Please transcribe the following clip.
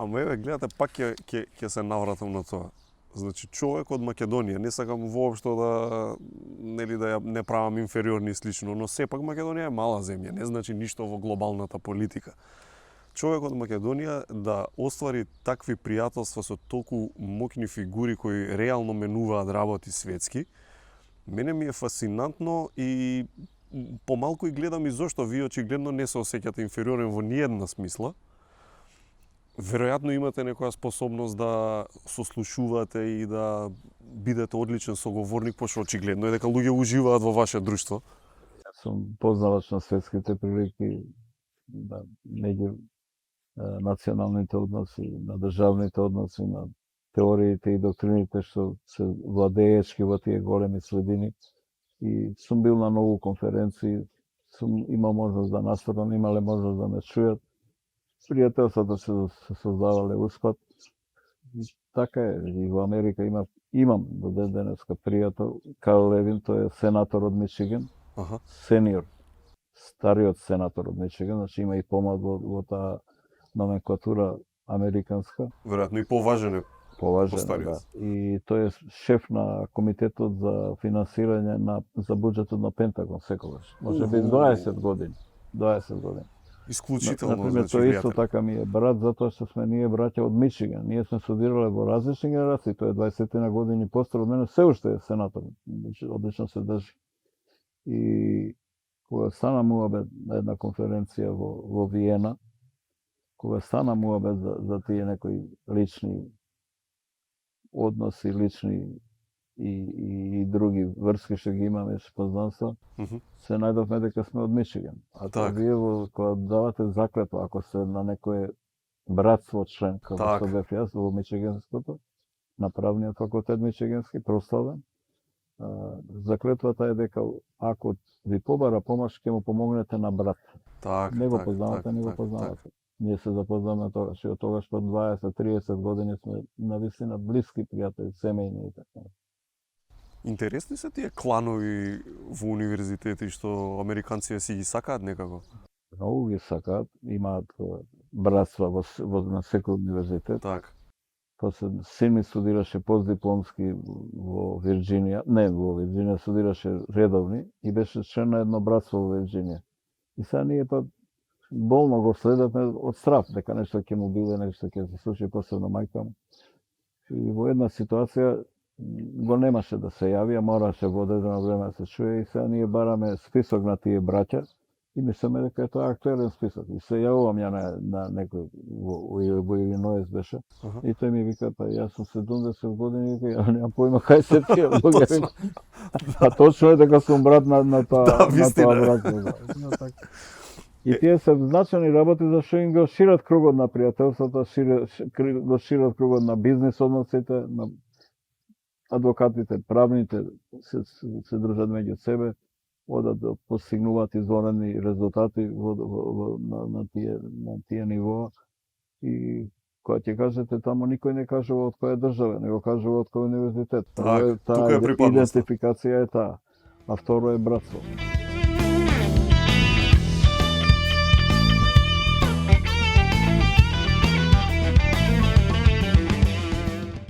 Ама еве, гледате, пак ќе се навратам на тоа. Значи, човек од Македонија, не сакам воопшто да ја не правам инфериорни и слично, но сепак Македонија е мала земја, не значи ништо во глобалната политика. Човек од Македонија да оствари такви пријателства со толку моќни фигури кои реално менуваат работи светски, мене ми е фасинантно и помалку и гледам и зошто вие очигледно не се осеќате инфериорен во ниедна смисла. Веројатно имате некоја способност да сослушувате и да бидете одличен соговорник, пошто очигледно е дека луѓе уживаат во ваше друштво. Сум познавач на светските прилики, да, меѓу националните односи, на државните односи, на теориите и доктрините што се владеечки во тие големи средини. И сум бил на многу конференции, сум имал можност да настапам, имале можност да ме чујат. Пријателствата се создавале успат. И така е, и во Америка имам до ден денеска пријател, Карл Левин, тој е сенатор од Мичиген, сениор, стариот сенатор од Мичиген, значи има и помал во таа номенклатура американска. Веројатно и поважен е. Поважен, да. И тој е шеф на комитетот за финансирање за буџетот на Пентагон секогаш. Може би 20 години. 20 години. Исклучително, например, значи, тој исто така ми е брат, затоа што сме ние браќа од Мичиген. Ние сме студирале во различни генерации, тој е 20 на години постар од мене, се уште е сенатор. Одлично се држи. И кога стана муабет на една конференција во Виена, кога стана муабет за тие некои лични односи, лични и други врски што ги имаме со познанства, се најдовме дека сме од Мичиген. А вие кога давате заклетва, ако се на некое братство член, како што бев јас во Мичигенското, на правниот факултет Мичигенски, прославен, заклетвата е дека ако ви побара помош, ќе му помогнете на брат. Не го познавате, не го познавате. Ние се запознаваме тогаш и од тогаш по 20-30 години сме навистина блиски пријатели, семејни и така. Интересни се тие кланови во универзитети што американците си ги сакаат некако? Многу ги сакаат, имаат братства на секој универзитет. После син ми студираше постдипломски во Вирџинија, не во Вирџинија, студираше редовни и беше член на едно братство во Вирџинија. И сега ние болно го следевме од страв, дека нешто ќе му биде, нешто ќе се случи, посебно мајка му. И во една ситуација го немаше да се јави, а мораше во одредено време да се чуе и сега ние бараме список на тие браќа и мислиме дека е тоа актуелен список. И се јавувам ја на некој во Илиноис беше и тој ми вика, па јас сум 70 години, ја немам поима кај се тие луѓе. А точно е дека сум брат на тоа браќа. И тие се значајни работи зашто им го шират кругот на пријателството, го шират кругот на бизнис односите, на адвокатите, правните се држат меѓу себе, одат да постигнуваат изворени резултати на тие нивоа. И кога ќе кажете тамо, никој не кажува од која држава, него кажува од кој универзитет. Тука е припадноста. Идентификација е таа, а второ е братство.